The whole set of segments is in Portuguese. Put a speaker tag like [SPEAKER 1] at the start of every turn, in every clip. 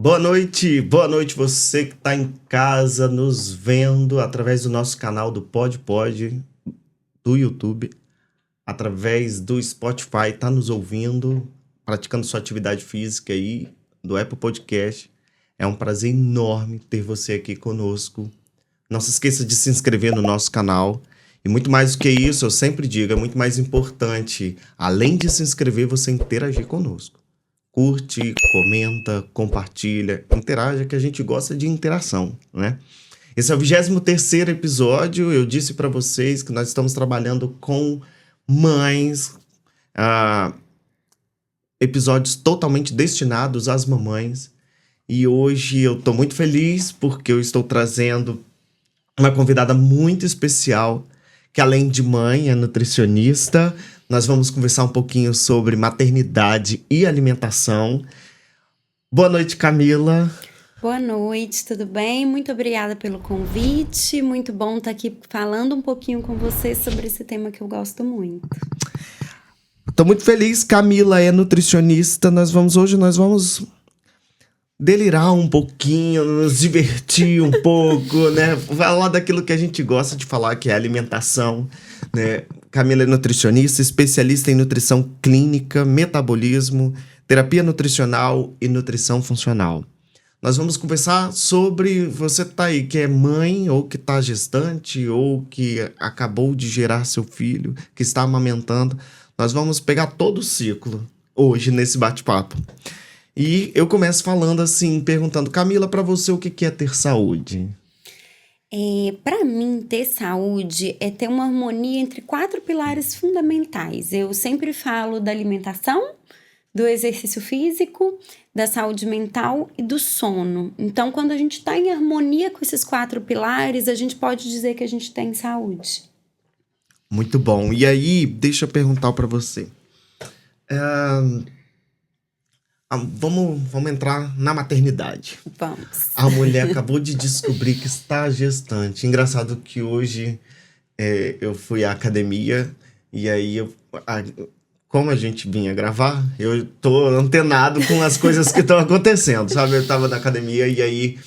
[SPEAKER 1] Boa noite você que está em casa nos vendo através do nosso canal do Pod, do YouTube, através do Spotify, está nos ouvindo, praticando sua atividade física aí, do Apple Podcast. É um prazer enorme ter você aqui conosco. Não se esqueça de se inscrever no nosso canal. E muito mais do que isso, eu sempre digo, é muito mais importante, além de se inscrever, você interagir conosco. Curte, comenta, compartilha, interaja, que a gente gosta de interação, né? Esse é o 23º episódio. Eu disse para vocês que nós estamos trabalhando com mães, episódios totalmente destinados às mamães. E hoje eu estou muito feliz porque eu estou trazendo uma convidada muito especial, que além de mãe, é nutricionista. Nós vamos conversar um pouquinho sobre maternidade e alimentação. Boa noite, Camila.
[SPEAKER 2] Boa noite, tudo bem? Muito obrigada pelo convite. Muito bom estar aqui falando um pouquinho com você sobre esse tema que eu gosto muito.
[SPEAKER 1] Estou muito feliz. Camila é nutricionista. Hoje nós vamos delirar um pouquinho, nos divertir um pouco, né? Falar daquilo que a gente gosta de falar, que é alimentação, né? Camila é nutricionista, especialista em nutrição clínica, metabolismo, terapia nutricional e nutrição funcional. Nós vamos conversar sobre você que tá aí, que é mãe, ou que tá gestante, ou que acabou de gerar seu filho, que está amamentando. Nós vamos pegar todo o ciclo hoje nesse bate-papo. E eu começo falando assim, perguntando, Camila, para você o que é ter saúde?
[SPEAKER 2] Para mim, ter saúde é ter uma harmonia entre 4 pilares fundamentais. Eu sempre falo da alimentação, do exercício físico, da saúde mental e do sono. Então, quando a gente está em harmonia com esses 4 pilares, a gente pode dizer que a gente tem saúde.
[SPEAKER 1] Muito bom. E aí, deixa eu perguntar para você. Vamos entrar na maternidade.
[SPEAKER 2] Vamos.
[SPEAKER 1] A mulher acabou de descobrir que está gestante. Engraçado que hoje eu fui à academia e aí, como a gente vinha gravar, eu tô antenado com as coisas que estão acontecendo, sabe? Eu tava na academia e aí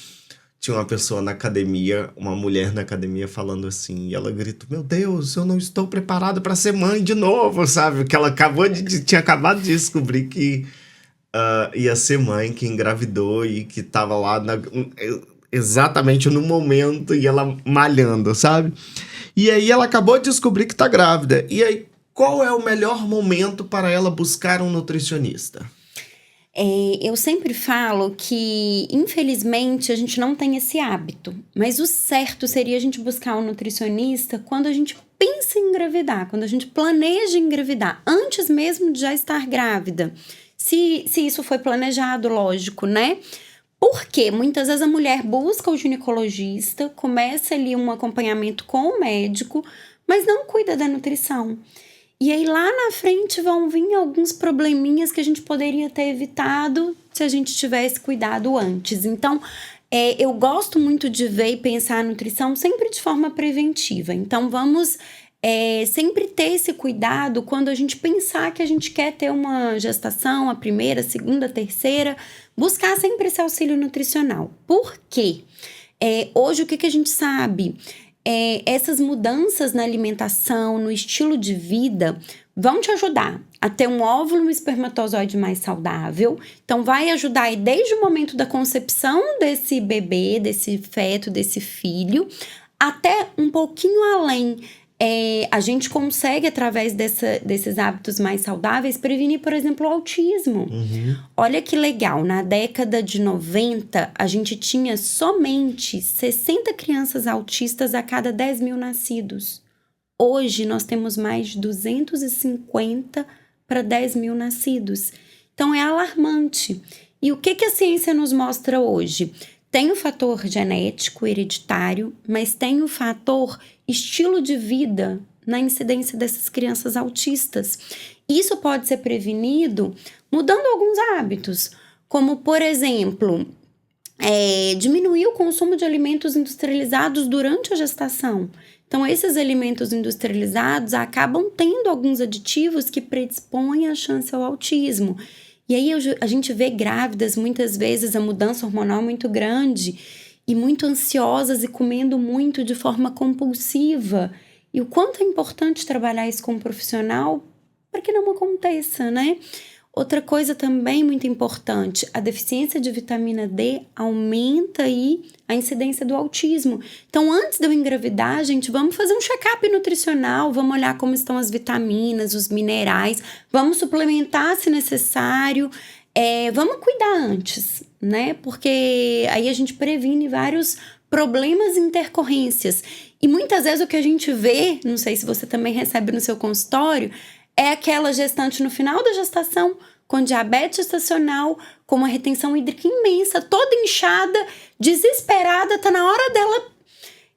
[SPEAKER 1] tinha uma pessoa na academia, uma mulher na academia falando assim, e ela gritou, meu Deus, eu não estou preparada para ser mãe de novo, sabe? Que ela tinha acabado de descobrir que ia ser mãe, que engravidou e que tava lá exatamente no momento e ela malhando, sabe? E aí ela acabou de descobrir que tá grávida. E aí, qual é o melhor momento para ela buscar um nutricionista?
[SPEAKER 2] Eu sempre falo que, infelizmente, a gente não tem esse hábito. Mas o certo seria a gente buscar um nutricionista quando a gente pensa em engravidar, quando a gente planeja engravidar, antes mesmo de já estar grávida. Se isso foi planejado, lógico, né? Porque muitas vezes a mulher busca o ginecologista, começa ali um acompanhamento com o médico, mas não cuida da nutrição. E aí lá na frente vão vir alguns probleminhas que a gente poderia ter evitado se a gente tivesse cuidado antes. Então, eu gosto muito de ver e pensar a nutrição sempre de forma preventiva. Então, vamos sempre ter esse cuidado quando a gente pensar que a gente quer ter uma gestação, a primeira, a segunda, a terceira, buscar sempre esse auxílio nutricional. Por quê? Hoje, o que a gente sabe? Essas mudanças na alimentação, no estilo de vida, vão te ajudar a ter um óvulo e um espermatozoide mais saudável. Então, vai ajudar aí desde o momento da concepção desse bebê, desse feto, desse filho, até um pouquinho além. A gente consegue, através desses hábitos mais saudáveis, prevenir, por exemplo, o autismo.
[SPEAKER 1] Uhum.
[SPEAKER 2] Olha que legal, na década de 90, a gente tinha somente 60 crianças autistas a cada 10 mil nascidos. Hoje, nós temos mais de 250 para 10 mil nascidos. Então, é alarmante. E o que a ciência nos mostra hoje? Tem o fator genético, hereditário, mas tem o fator estilo de vida na incidência dessas crianças autistas. Isso pode ser prevenido mudando alguns hábitos, como, por exemplo, diminuir o consumo de alimentos industrializados durante a gestação. Então, esses alimentos industrializados acabam tendo alguns aditivos que predispõem a chance ao autismo. E aí a gente vê grávidas, muitas vezes, a mudança hormonal muito grande e muito ansiosas e comendo muito de forma compulsiva. E o quanto é importante trabalhar isso com um profissional para que não aconteça, né? Outra coisa também muito importante, a deficiência de vitamina D aumenta aí a incidência do autismo. Então, antes de eu engravidar, gente, vamos fazer um check-up nutricional, vamos olhar como estão as vitaminas, os minerais, vamos suplementar se necessário, vamos cuidar antes, né? Porque aí a gente previne vários problemas e intercorrências. E muitas vezes o que a gente vê, não sei se você também recebe no seu consultório, é aquela gestante no final da gestação, com diabetes gestacional, com uma retenção hídrica imensa, toda inchada, desesperada, tá na hora dela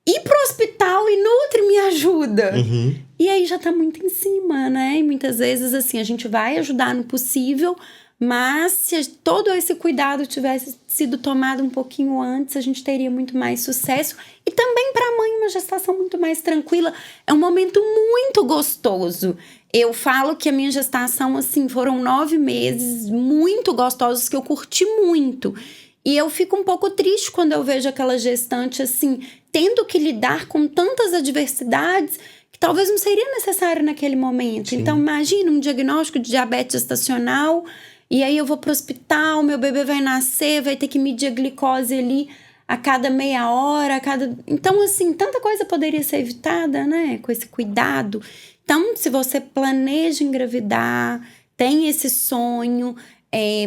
[SPEAKER 2] ir pro hospital e Nutri me ajuda.
[SPEAKER 1] Uhum.
[SPEAKER 2] E aí já tá muito em cima, né? E muitas vezes, assim, a gente vai ajudar no possível, mas se todo esse cuidado tivesse sido tomado um pouquinho antes, a gente teria muito mais sucesso. E também para a mãe, uma gestação muito mais tranquila. É um momento muito gostoso. Eu falo que a minha gestação, assim, foram 9 meses muito gostosos, que eu curti muito. E eu fico um pouco triste quando eu vejo aquela gestante, assim, tendo que lidar com tantas adversidades que talvez não seria necessário naquele momento.
[SPEAKER 1] Sim.
[SPEAKER 2] Então, imagina um diagnóstico de diabetes gestacional, e aí eu vou pro hospital, meu bebê vai nascer, vai ter que medir a glicose ali a cada meia hora, Então, assim, tanta coisa poderia ser evitada, né? Com esse cuidado. Então, se você planeja engravidar, tem esse sonho,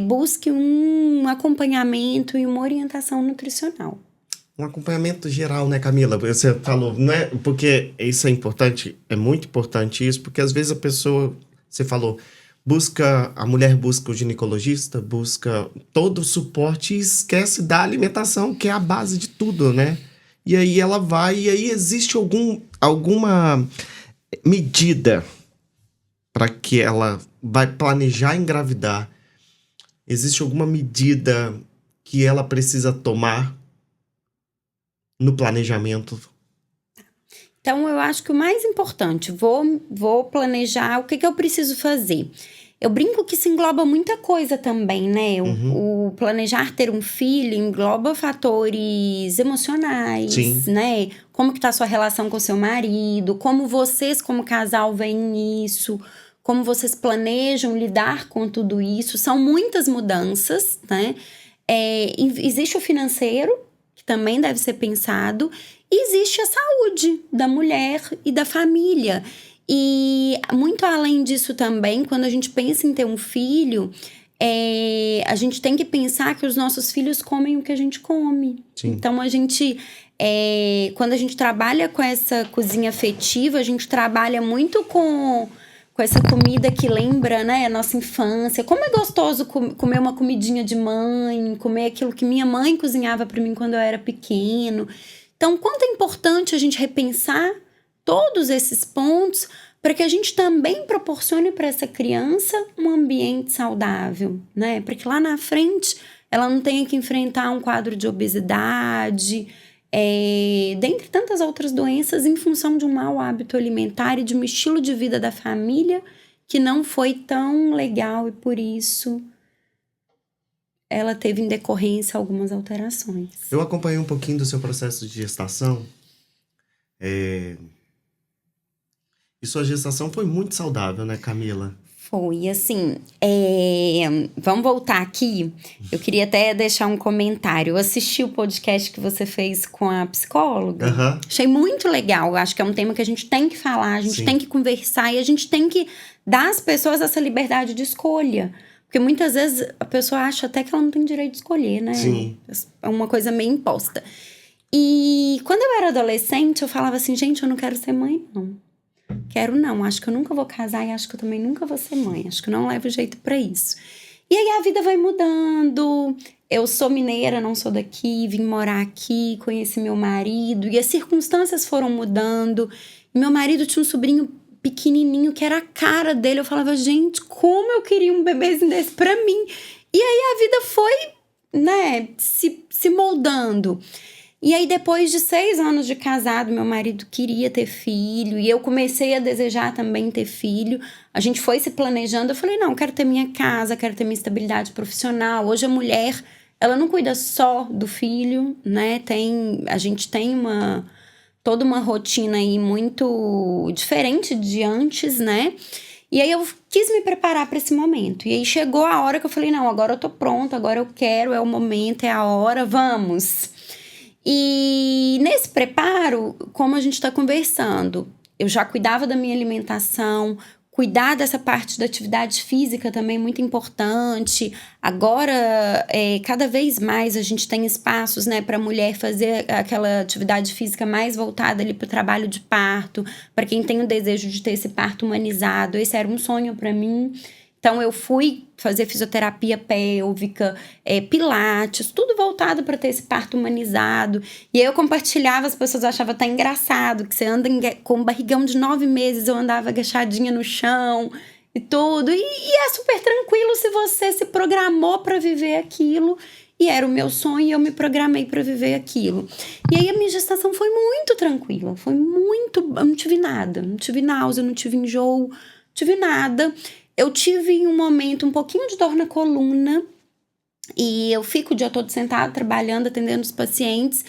[SPEAKER 2] busque um acompanhamento e uma orientação nutricional.
[SPEAKER 1] Um acompanhamento geral, né, Camila? Você falou, não é? Porque isso é importante, é muito importante isso, porque às vezes a pessoa, você falou, a mulher busca o ginecologista, busca todo o suporte e esquece da alimentação, que é a base de tudo, né? E aí ela vai, e aí existe alguma medida para que ela vai planejar engravidar? Existe alguma medida que ela precisa tomar no planejamento?
[SPEAKER 2] Então, eu acho que o mais importante, vou planejar o que eu preciso fazer. Eu brinco que isso engloba muita coisa também, né? O planejar ter um filho engloba fatores emocionais,
[SPEAKER 1] Sim.
[SPEAKER 2] né? Como que tá a sua relação com seu marido, como vocês como casal veem isso, como vocês planejam lidar com tudo isso. São muitas mudanças, né? Existe o financeiro, que também deve ser pensado, e existe a saúde da mulher e da família. E muito além disso também, quando a gente pensa em ter um filho, a gente tem que pensar que os nossos filhos comem o que a gente come.
[SPEAKER 1] Sim.
[SPEAKER 2] Então, quando a gente trabalha com essa cozinha afetiva, a gente trabalha muito com essa comida que lembra, né, a nossa infância. Como é gostoso comer uma comidinha de mãe, comer aquilo que minha mãe cozinhava para mim quando eu era pequeno. Então, quanto é importante a gente repensar todos esses pontos para que a gente também proporcione para essa criança um ambiente saudável, né? Para que lá na frente ela não tenha que enfrentar um quadro de obesidade, dentre tantas outras doenças, em função de um mau hábito alimentar e de um estilo de vida da família que não foi tão legal e por isso ela teve em decorrência algumas alterações.
[SPEAKER 1] Eu acompanhei um pouquinho do seu processo de gestação. E sua gestação foi muito saudável, né, Camila?
[SPEAKER 2] Foi, assim, vamos voltar aqui. Eu queria até deixar um comentário. Eu assisti o podcast que você fez com a psicóloga.
[SPEAKER 1] Uhum.
[SPEAKER 2] Achei muito legal. Acho que é um tema que a gente tem que falar, a gente
[SPEAKER 1] Sim.
[SPEAKER 2] tem que conversar e a gente tem que dar às pessoas essa liberdade de escolha. Porque muitas vezes a pessoa acha até que ela não tem direito de escolher, né?
[SPEAKER 1] Sim.
[SPEAKER 2] É uma coisa meio imposta. E quando eu era adolescente, eu falava assim, gente, eu não quero ser mãe, não. Quero não, acho que eu nunca vou casar e acho que eu também nunca vou ser mãe. Acho que não levo jeito pra isso. E aí a vida vai mudando. Eu sou mineira, não sou daqui, vim morar aqui, conheci meu marido. E as circunstâncias foram mudando. E meu marido tinha um sobrinho pequenininho que era a cara dele. Eu falava, gente, como eu queria um bebezinho desse pra mim. E aí a vida foi, né, se moldando. E aí, depois de 6 anos de casado, meu marido queria ter filho. E eu comecei a desejar também ter filho. A gente foi se planejando. Eu falei, não, eu quero ter minha casa, quero ter minha estabilidade profissional. Hoje a mulher, ela não cuida só do filho, né? A gente tem toda uma rotina aí muito diferente de antes, né? E aí eu quis me preparar para esse momento. E aí chegou a hora que eu falei, não, agora eu tô pronta, agora eu quero, é o momento, é a hora, vamos. E nesse preparo, como a gente está conversando, eu já cuidava da minha alimentação, cuidar dessa parte da atividade física também é muito importante. Agora, cada vez mais a gente tem espaços, né, para a mulher fazer aquela atividade física mais voltada ali para o trabalho de parto, para quem tem o desejo de ter esse parto humanizado. Esse era um sonho para mim. Então, eu fui fazer fisioterapia pélvica, pilates, tudo voltado para ter esse parto humanizado. E aí eu compartilhava, as pessoas achavam até engraçado, que você anda com um barrigão de 9 meses, eu andava agachadinha no chão e tudo. E é super tranquilo se você se programou para viver aquilo. E era o meu sonho e eu me programei para viver aquilo. E aí a minha gestação foi muito tranquila, eu não tive nada, não tive náusea, não tive enjoo, não tive nada. Eu tive um momento, um pouquinho de dor na coluna, e eu fico o dia todo sentada, trabalhando, atendendo os pacientes.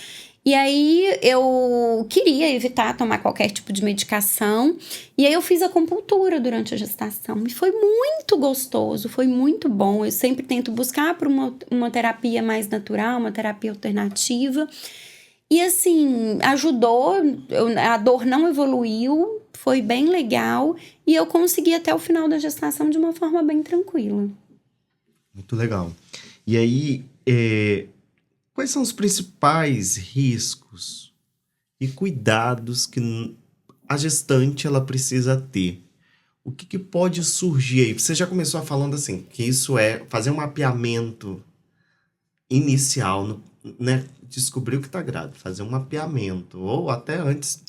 [SPEAKER 2] E aí eu queria evitar tomar qualquer tipo de medicação. E aí eu fiz acupuntura durante a gestação. E foi muito gostoso, foi muito bom. Eu sempre tento buscar por uma terapia mais natural, uma terapia alternativa. E assim, ajudou, a dor não evoluiu, foi bem legal. E eu consegui até o final da gestação de uma forma bem tranquila.
[SPEAKER 1] Muito legal. E aí, quais são os principais riscos e cuidados que a gestante ela precisa ter? O que pode surgir aí? Você já começou falando assim, que isso é fazer um mapeamento inicial, né? Descobrir o que está grávida, fazer um mapeamento, ou até antes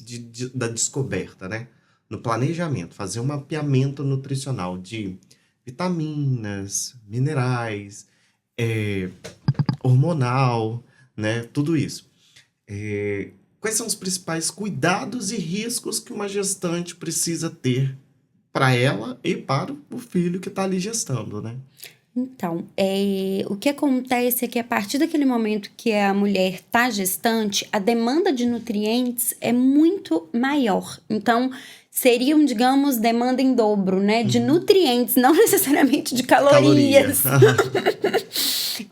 [SPEAKER 1] da descoberta, né? No planejamento, fazer um mapeamento nutricional de vitaminas, minerais, hormonal, né? Tudo isso. Quais são os principais cuidados e riscos que uma gestante precisa ter para ela e para o filho que está ali gestando, né?
[SPEAKER 2] Então, o que acontece é que a partir daquele momento que a mulher está gestante, a demanda de nutrientes é muito maior. Então, seriam, digamos, demanda em dobro, né? De nutrientes, não necessariamente de calorias.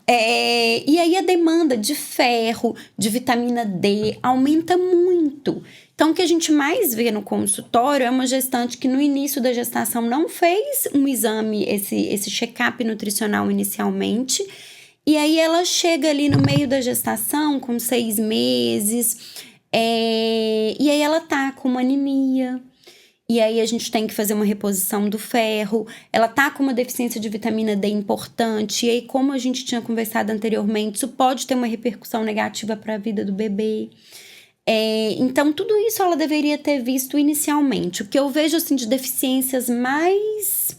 [SPEAKER 2] E aí a demanda de ferro, de vitamina D aumenta muito. Então, o que a gente mais vê no consultório é uma gestante que no início da gestação não fez um exame, esse check-up nutricional inicialmente. E aí ela chega ali no meio da gestação, com 6 meses, e aí ela tá com uma anemia. E aí a gente tem que fazer uma reposição do ferro. Ela tá com uma deficiência de vitamina D importante. E aí, como a gente tinha conversado anteriormente, isso pode ter uma repercussão negativa para a vida do bebê. Então, tudo isso ela deveria ter visto inicialmente. O que eu vejo assim, de deficiências mais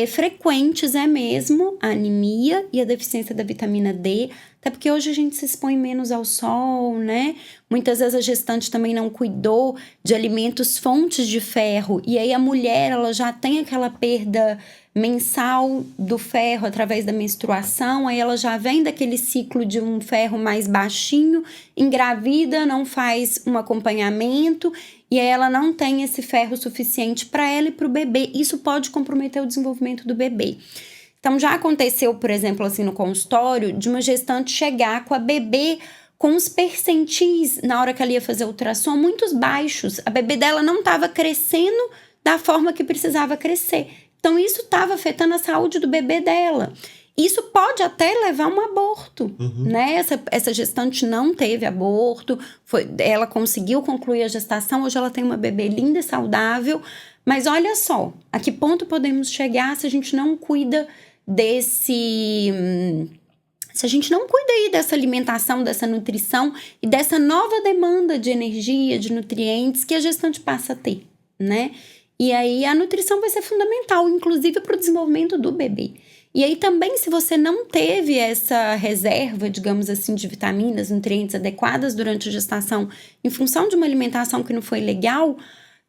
[SPEAKER 2] frequentes é mesmo a anemia e a deficiência da vitamina D, até porque hoje a gente se expõe menos ao sol, né? Muitas vezes a gestante também não cuidou de alimentos fontes de ferro, e aí a mulher ela já tem aquela perda mensal do ferro através da menstruação, aí ela já vem daquele ciclo de um ferro mais baixinho, engravida, não faz um acompanhamento, e aí ela não tem esse ferro suficiente para ela e para o bebê. Isso pode comprometer o desenvolvimento do bebê. Então, já aconteceu, por exemplo, assim, no consultório, de uma gestante chegar com a bebê com os percentis, na hora que ela ia fazer ultrassom, muito baixos. A bebê dela não estava crescendo da forma que precisava crescer. Então, isso estava afetando a saúde do bebê dela. Isso pode até levar a um aborto, né? Essa gestante não teve aborto, ela conseguiu concluir a gestação, hoje ela tem uma bebê linda e saudável, mas olha só, a que ponto podemos chegar se a gente não cuida se a gente não cuida aí dessa alimentação, dessa nutrição e dessa nova demanda de energia, de nutrientes que a gestante passa a ter, né? E aí a nutrição vai ser fundamental, inclusive para o desenvolvimento do bebê. E aí também, se você não teve essa reserva, digamos assim, de vitaminas, nutrientes adequadas durante a gestação, em função de uma alimentação que não foi legal,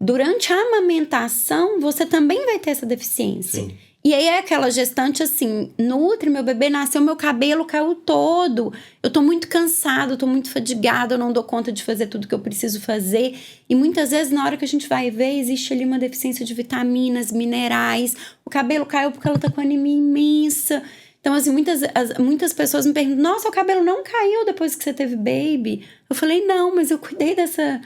[SPEAKER 2] durante a amamentação, você também vai ter essa deficiência.
[SPEAKER 1] Sim.
[SPEAKER 2] E aí é aquela gestante assim, nutre, meu bebê nasceu, meu cabelo caiu todo. Eu tô muito cansada, eu tô muito fadigada, eu não dou conta de fazer tudo que eu preciso fazer. E muitas vezes, na hora que a gente vai ver, existe ali uma deficiência de vitaminas, minerais. O cabelo caiu porque ela tá com anemia imensa. Então, assim, muitas pessoas me perguntam, nossa, o cabelo não caiu depois que você teve baby? Eu falei, não, mas eu cuidei dessa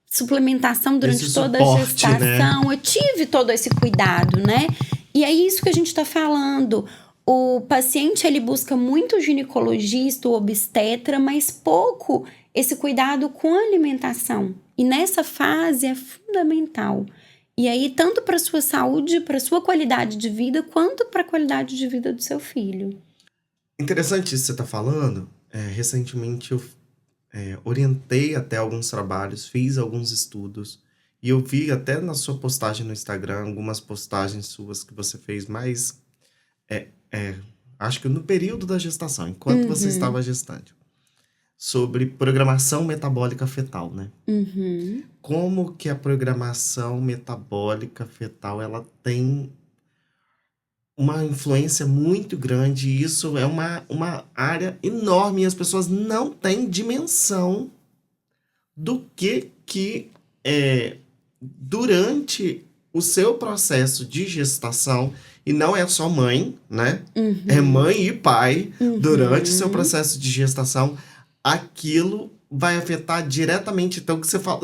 [SPEAKER 2] suplementação durante toda a gestação. Né? Eu tive todo esse cuidado, né? E é isso que a gente está falando. O paciente, ele busca muito o ginecologista, o obstetra, mas pouco esse cuidado com a alimentação. E nessa fase é fundamental. E aí, tanto para a sua saúde, para a sua qualidade de vida, quanto para a qualidade de vida do seu filho.
[SPEAKER 1] Interessante isso que você está falando. Recentemente eu orientei até alguns trabalhos, fiz alguns estudos. E eu vi até na sua postagem no Instagram, algumas postagens suas que você fez mais... acho que no período da gestação, enquanto você estava gestante. Sobre programação metabólica fetal, né? Como que a programação metabólica fetal, ela tem uma influência muito grande. E isso é uma área enorme e as pessoas não têm dimensão do que durante o seu processo de gestação, e não é só mãe, né? É mãe e pai, durante o seu processo de gestação, aquilo vai afetar diretamente. Então, que você fala,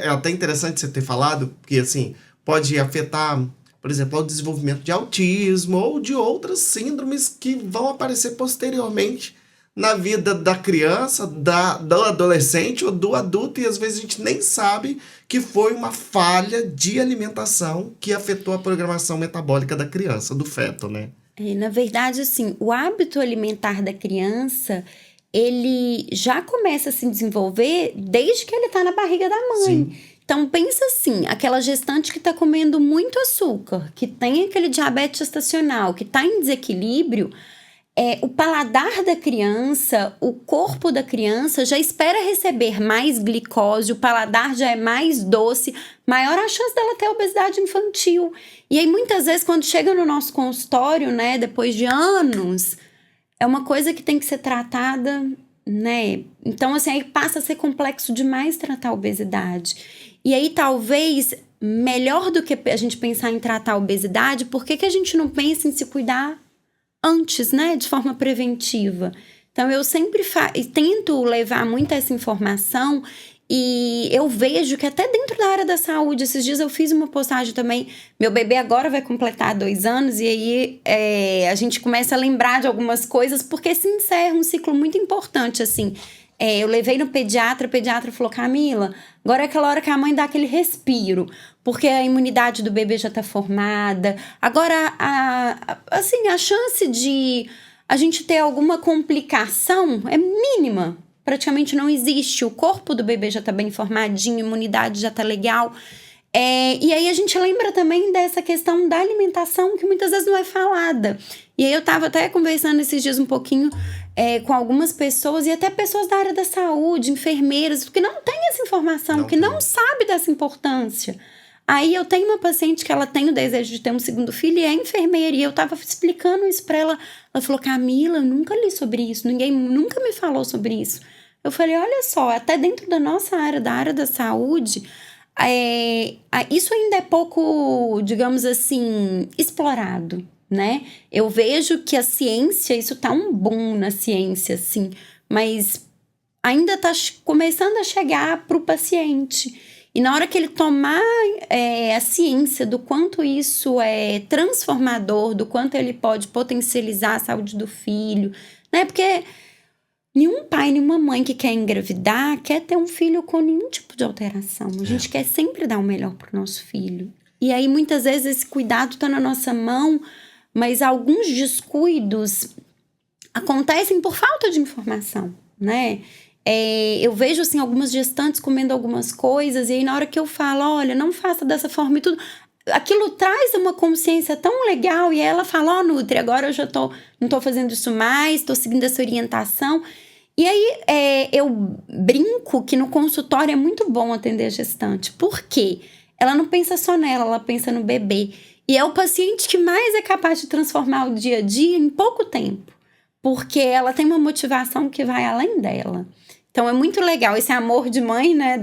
[SPEAKER 1] é até interessante você ter falado, porque assim, pode afetar, por exemplo, o desenvolvimento de autismo ou de outras síndromes que vão aparecer posteriormente na vida da criança, do adolescente ou do adulto, e às vezes a gente nem sabe que foi uma falha de alimentação que afetou a programação metabólica da criança, do feto, né?
[SPEAKER 2] Na verdade, assim, o hábito alimentar da criança, ele já começa a se desenvolver desde que ele tá na barriga da mãe. Sim. Então, pensa assim, aquela gestante que tá comendo muito açúcar, que tem aquele diabetes gestacional, que tá em desequilíbrio, o paladar da criança, o corpo da criança já espera receber mais glicose, o paladar já é mais doce, maior a chance dela ter obesidade infantil. E aí, muitas vezes, quando chega no nosso consultório, né, depois de anos, é uma coisa que tem que ser tratada, né? Então, assim, aí passa a ser complexo demais tratar a obesidade. E aí, talvez, melhor do que a gente pensar em tratar a obesidade, por que a gente não pensa em se cuidar antes, né, de forma preventiva? Então, eu sempre tento levar muito essa informação, e eu vejo que até dentro da área da saúde, esses dias eu fiz uma postagem também, meu bebê agora vai completar 2 anos, e aí a gente começa a lembrar de algumas coisas, porque se encerra um ciclo muito importante, assim. Eu levei no pediatra, o pediatra falou, Camila, agora é aquela hora que a mãe dá aquele respiro, porque a imunidade do bebê já está formada. Agora, a chance de a gente ter alguma complicação é mínima, praticamente não existe. O corpo do bebê já está bem formadinho, a imunidade já está legal. E aí a gente lembra também dessa questão da alimentação, que muitas vezes não é falada. E aí eu estava até conversando esses dias um pouquinho com algumas pessoas, e até pessoas da área da saúde, enfermeiras, que não tem essa informação, que não sabe dessa importância. Aí eu tenho uma paciente que ela tem o desejo de ter um 2º filho e é enfermeira, e eu tava explicando isso pra ela. Ela falou, Camila, eu nunca li sobre isso, ninguém nunca me falou sobre isso. Eu falei, olha só, até dentro da nossa área, da área da saúde, isso ainda é pouco, digamos assim, explorado, né? Eu vejo que a ciência, isso tá um boom na ciência, assim, mas ainda tá começando a chegar pro paciente. E na hora que ele tomar a ciência do quanto isso é transformador, do quanto ele pode potencializar a saúde do filho, né? Porque nenhum pai, nenhuma mãe que quer engravidar quer ter um filho com nenhum tipo de alteração. A gente quer sempre dar o melhor pro nosso filho. E aí, muitas vezes, esse cuidado tá na nossa mão, mas alguns descuidos acontecem por falta de informação, né? Eu vejo, assim, algumas gestantes comendo algumas coisas, e aí na hora que eu falo, olha, não faça dessa forma e tudo, aquilo traz uma consciência tão legal. E aí ela fala, ó, Nutri, agora eu já não tô fazendo isso mais, tô seguindo essa orientação. E aí eu brinco que no consultório é muito bom atender a gestante. Por quê? Ela não pensa só nela, ela pensa no bebê. E é o paciente que mais é capaz de transformar o dia a dia em pouco tempo. Porque ela tem uma motivação que vai além dela. Então é muito legal esse amor de mãe, né?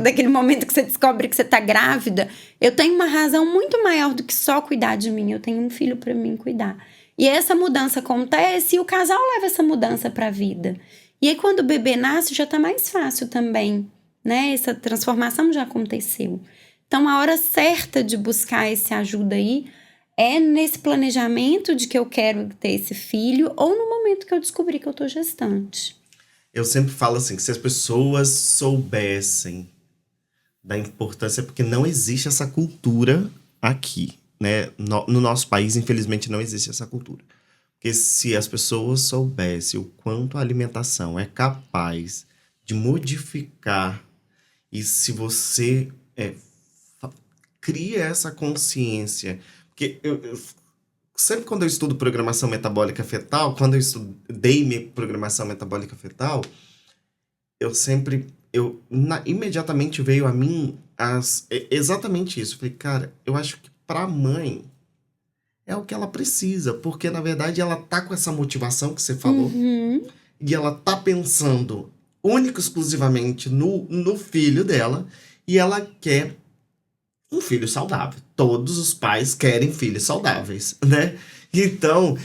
[SPEAKER 2] Daquele momento que você descobre que você tá grávida. Eu tenho uma razão muito maior do que só cuidar de mim. Eu tenho um filho para mim cuidar. E essa mudança acontece e o casal leva essa mudança para a vida. E aí quando o bebê nasce já tá mais fácil também, né? Essa transformação já aconteceu. Então a hora certa de buscar essa ajuda aí é nesse planejamento de que eu quero ter esse filho ou no momento que eu descobri que eu tô gestante.
[SPEAKER 1] Eu sempre falo assim, que se as pessoas soubessem da importância, porque não existe essa cultura aqui, né? No nosso país, infelizmente, não existe essa cultura. Porque se as pessoas soubessem o quanto a alimentação é capaz de modificar, e se você cria essa consciência, porque sempre quando eu estudo programação metabólica fetal, quando eu estudei programação metabólica fetal, imediatamente veio a mim exatamente isso. Eu falei, cara, eu acho que pra mãe é o que ela precisa, porque na verdade ela tá com essa motivação que você falou, e ela tá pensando única e exclusivamente no filho dela, e ela quer um filho saudável. Todos os pais querem filhos saudáveis, né? Então,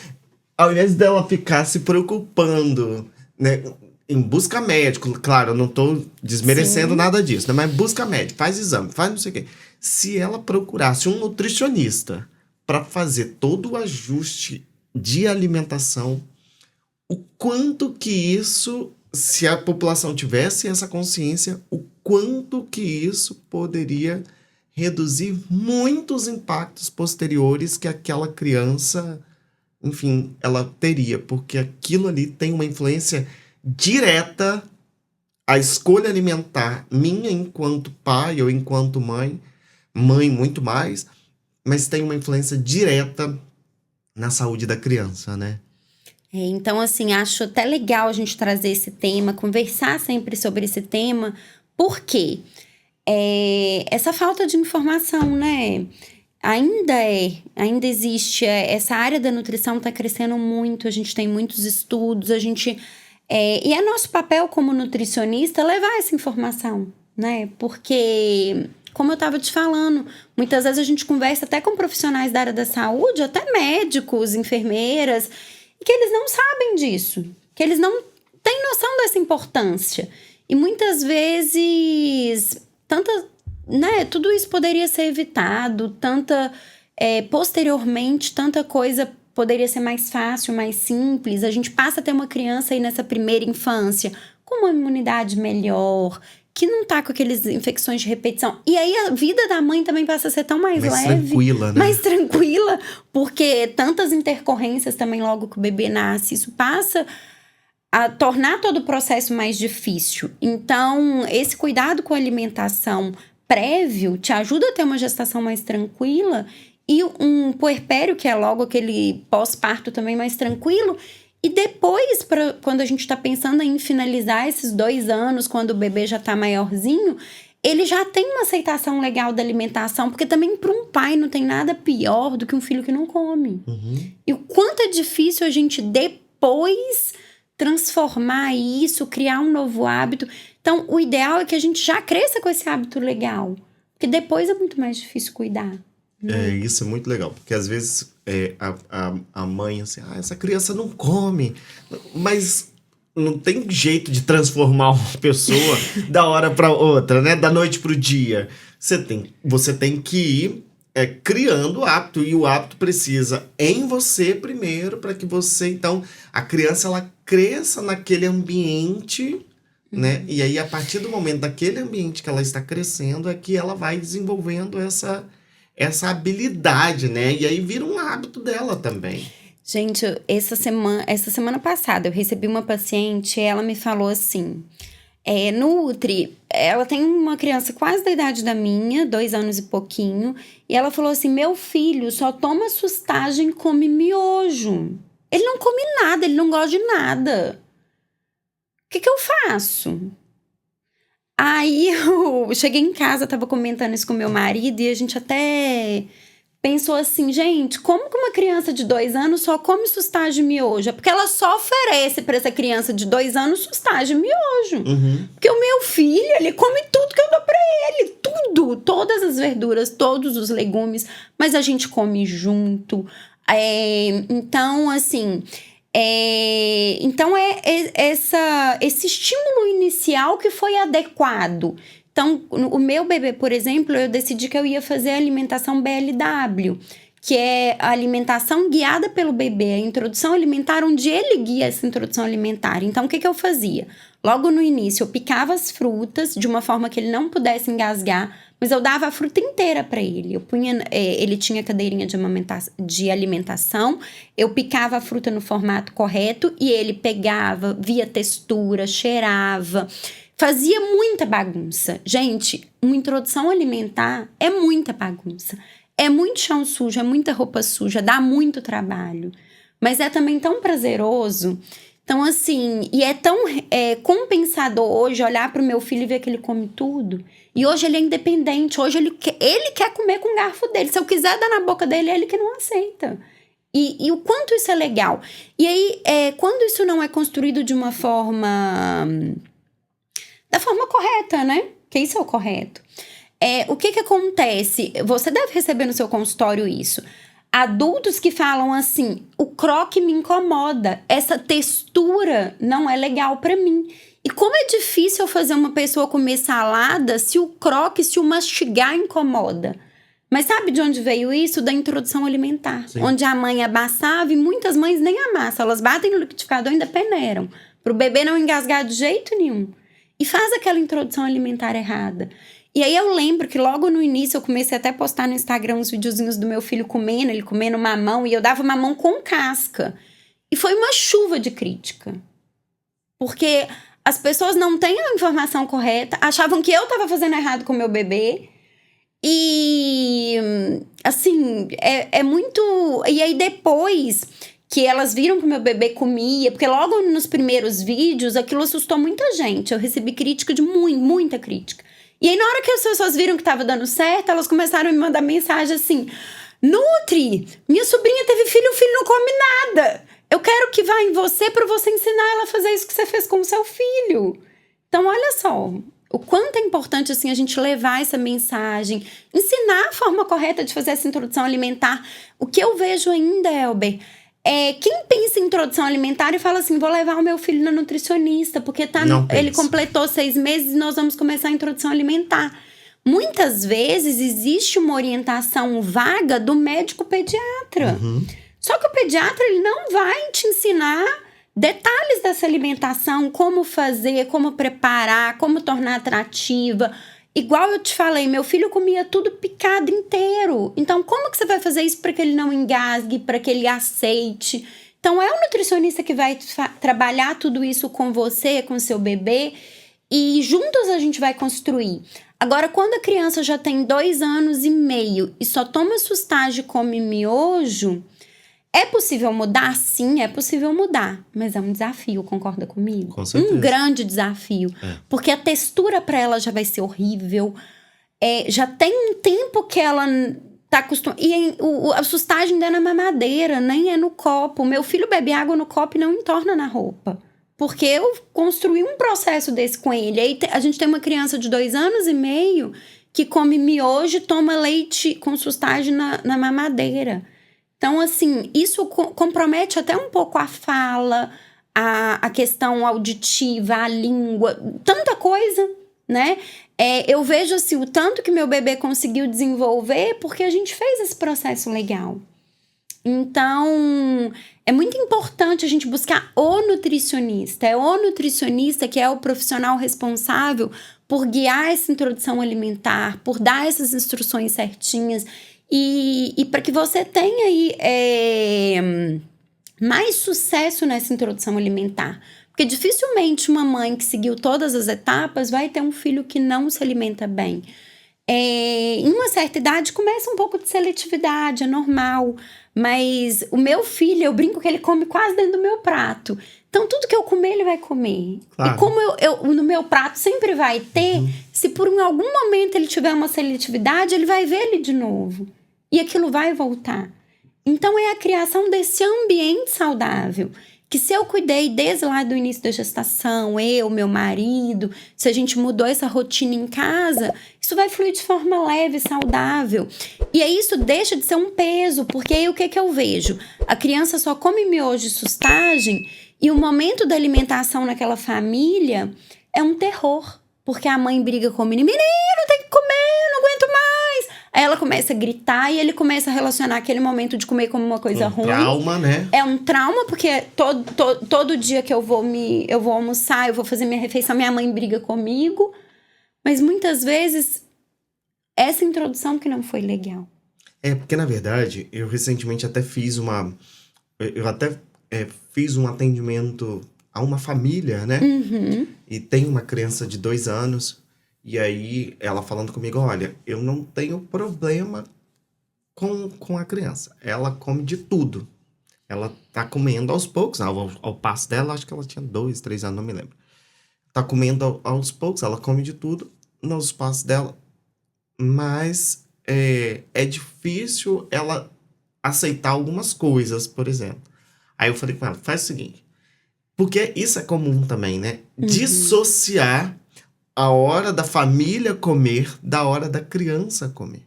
[SPEAKER 1] ao invés dela ficar se preocupando, né, em busca médico, claro, eu não tô desmerecendo nada disso, né? Mas busca médico, faz exame, faz não sei o quê. Se ela procurasse um nutricionista para fazer todo o ajuste de alimentação, o quanto que isso, se a população tivesse essa consciência, o quanto que isso poderia reduzir muitos impactos posteriores que aquela criança, enfim, ela teria, porque aquilo ali tem uma influência direta, a escolha alimentar minha enquanto pai ou enquanto mãe muito mais, mas tem uma influência direta na saúde da criança, né?
[SPEAKER 2] Então, assim, acho até legal a gente trazer esse tema, conversar sempre sobre esse tema, porque essa falta de informação, né? Ainda existe, essa área da nutrição está crescendo muito, a gente tem muitos estudos, e é nosso papel como nutricionista levar essa informação, né? Porque, como eu estava te falando, muitas vezes a gente conversa até com profissionais da área da saúde, até médicos, enfermeiras, e que eles não sabem disso, que eles não têm noção dessa importância. E muitas vezes, tudo isso poderia ser evitado, posteriormente, tanta coisa poderia ser mais fácil, mais simples. A gente passa a ter uma criança aí nessa primeira infância com uma imunidade melhor, que não tá com aquelas infecções de repetição. E aí a vida da mãe também passa a ser tão mais leve.
[SPEAKER 1] Tranquila, né?
[SPEAKER 2] Mais tranquila, porque tantas intercorrências também logo que o bebê nasce, isso passa a tornar todo o processo mais difícil. Então, esse cuidado com a alimentação prévio te ajuda a ter uma gestação mais tranquila e um puerpério, que é logo aquele pós-parto também mais tranquilo. E depois, quando a gente está pensando em finalizar esses 2 anos, quando o bebê já está maiorzinho, ele já tem uma aceitação legal da alimentação, porque também para um pai não tem nada pior do que um filho que não come. E o quanto é difícil a gente depois transformar isso, criar um novo hábito. Então, o ideal é que a gente já cresça com esse hábito legal, porque depois é muito mais difícil cuidar.
[SPEAKER 1] Isso é muito legal, porque às vezes a mãe, assim, essa criança não come, mas não tem jeito de transformar uma pessoa da hora para outra, né? Da noite pro dia. Você tem que ir criando o hábito, e o hábito precisa em você primeiro, para que você, então, a criança, ela cresça naquele ambiente, né? E aí, a partir do momento daquele ambiente que ela está crescendo, é que ela vai desenvolvendo essa habilidade, né? E aí vira um hábito dela também.
[SPEAKER 2] Gente, essa semana passada eu recebi uma paciente e ela me falou assim, Nutri, ela tem uma criança quase da idade da minha, 2 anos e pouquinho, e ela falou assim: meu filho só toma sustagem e come miojo. Ele não come nada, ele não gosta de nada. O que eu faço? Aí eu cheguei em casa, tava comentando isso com meu marido, e a gente até pensou assim, gente, como que uma criança de 2 anos só come sustagem e miojo? É porque ela só oferece pra essa criança de 2 anos sustagem e miojo. Porque o meu filho, ele come tudo que eu dou pra ele, tudo, todas as verduras, todos os legumes, mas a gente come junto. Então, assim, esse estímulo inicial que foi adequado. Então, o meu bebê, por exemplo, eu decidi que eu ia fazer a alimentação BLW, que é a alimentação guiada pelo bebê, a introdução alimentar, onde ele guia essa introdução alimentar. Então, o que eu fazia? Logo no início, eu picava as frutas de uma forma que ele não pudesse engasgar, mas eu dava a fruta inteira para ele. Ele tinha cadeirinha de alimentação, eu picava a fruta no formato correto e ele pegava, via textura, cheirava. Fazia muita bagunça. Gente, uma introdução alimentar é muita bagunça. É muito chão sujo, é muita roupa suja, dá muito trabalho. Mas é também tão prazeroso. Então, assim, e é tão compensador hoje olhar para o meu filho e ver que ele come tudo. E hoje ele é independente, hoje ele quer comer com o garfo dele. Se eu quiser dar na boca dele, é ele que não aceita. E o quanto isso é legal. E aí, quando isso não é construído de uma forma... da forma correta, né? Que isso é o correto. O que acontece? Você deve receber no seu consultório isso. Adultos que falam assim, o croque me incomoda, essa textura não é legal pra mim. E como é difícil eu fazer uma pessoa comer salada se o croque, se o mastigar incomoda. Mas sabe de onde veio isso? Da introdução alimentar. Sim. Onde a mãe amassava e muitas mães nem amassam, elas batem no liquidificador e ainda peneiram. Pro bebê não engasgar de jeito nenhum. E faz aquela introdução alimentar errada. E aí eu lembro que logo no início eu comecei até a postar no Instagram uns videozinhos do meu filho comendo, ele comendo mamão, e eu dava mamão com casca. E foi uma chuva de crítica. Porque as pessoas não têm a informação correta, achavam que eu estava fazendo errado com o meu bebê. E, assim, é muito... E aí depois que elas viram que o meu bebê comia, porque logo nos primeiros vídeos aquilo assustou muita gente. Eu recebi crítica de muita crítica. E aí, na hora que as pessoas viram que estava dando certo, elas começaram a me mandar mensagem assim: Nutri, minha sobrinha teve filho, o filho não come nada. Eu quero que vá em você para você ensinar ela a fazer isso que você fez com o seu filho. Então, olha só, o quanto é importante assim, a gente levar essa mensagem, ensinar a forma correta de fazer essa introdução alimentar. O que eu vejo ainda, Elber, quem pensa em introdução alimentar e fala assim, vou levar o meu filho na nutricionista, porque ele completou 6 meses e nós vamos começar a introdução alimentar. Muitas vezes existe uma orientação vaga do médico pediatra. Só que o pediatra ele não vai te ensinar detalhes dessa alimentação, como fazer, como preparar, como tornar atrativa. Igual eu te falei, meu filho comia tudo picado inteiro. Então, como que você vai fazer isso para que ele não engasgue, para que ele aceite? Então, é o nutricionista que vai trabalhar tudo isso com você, com o seu bebê. E juntos a gente vai construir. Agora, quando a criança já tem 2 anos e meio e só toma sustagem e come miojo... É possível mudar? Sim, é possível mudar. Mas é um desafio, concorda comigo?
[SPEAKER 1] Com certeza.
[SPEAKER 2] Um grande desafio. Porque a textura para ela já vai ser horrível. Já tem um tempo que ela tá acostumada. E a sustagem ainda é na mamadeira, nem é no copo. Meu filho bebe água no copo e não entorna na roupa. Porque eu construí um processo desse com ele. Aí a gente tem uma criança de 2 anos e meio que come miojo e toma leite com sustagem na mamadeira. Então, assim, isso compromete até um pouco a fala, a questão auditiva, a língua, tanta coisa, né? Eu vejo, assim, o tanto que meu bebê conseguiu desenvolver porque a gente fez esse processo legal. Então, é muito importante a gente buscar o nutricionista. É o nutricionista que é o profissional responsável por guiar essa introdução alimentar, por dar essas instruções certinhas. E para que você tenha aí mais sucesso nessa introdução alimentar. Porque dificilmente uma mãe que seguiu todas as etapas vai ter um filho que não se alimenta bem. Em uma certa idade começa um pouco de seletividade, é normal. Mas o meu filho, eu brinco que ele come quase dentro do meu prato. Então tudo que eu comer, ele vai comer.
[SPEAKER 1] Claro.
[SPEAKER 2] E como eu no meu prato sempre vai ter, se por algum momento ele tiver uma seletividade, ele vai ver ele de novo. E aquilo vai voltar. Então é a criação desse ambiente saudável. Que se eu cuidei desde lá do início da gestação, eu, meu marido, se a gente mudou essa rotina em casa, isso vai fluir de forma leve, saudável. E aí isso deixa de ser um peso, porque aí o que eu vejo? A criança só come miojo e sustagem e o momento da alimentação naquela família é um terror. Porque a mãe briga com o menino, tem que comer, não aguento mais. Aí ela começa a gritar e ele começa a relacionar aquele momento de comer como uma coisa ruim.
[SPEAKER 1] Trauma, né?
[SPEAKER 2] É um trauma, porque todo dia que eu vou almoçar, eu vou fazer minha refeição, minha mãe briga comigo. Mas muitas vezes, essa introdução que não foi legal.
[SPEAKER 1] Porque na verdade, eu recentemente até fiz fiz um atendimento a uma família, né? E tem uma criança de 2 anos. E aí, ela falando comigo, olha, eu não tenho problema com a criança. Ela come de tudo. Ela tá comendo aos poucos. Ao passo dela, acho que ela tinha 2, 3 anos, não me lembro. Tá comendo aos poucos, ela come de tudo nos passos dela. Mas é difícil ela aceitar algumas coisas, por exemplo. Aí eu falei com ela, faz o seguinte. Porque isso é comum também, né? Dissociar a hora da família comer da hora da criança comer.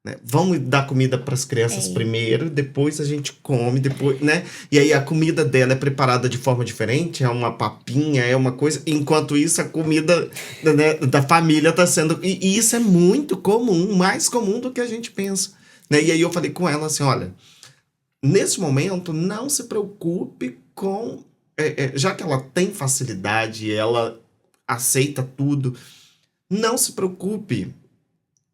[SPEAKER 1] Né? Vamos dar comida para as crianças primeiro, depois a gente come, depois, né? E aí a comida dela é preparada de forma diferente, é uma papinha, é uma coisa. Enquanto isso, a comida, né, da família está sendo... E isso é muito comum, mais comum do que a gente pensa. Né? E aí eu falei com ela assim, olha, nesse momento, não se preocupe com... já que ela tem facilidade, ela aceita tudo, não se preocupe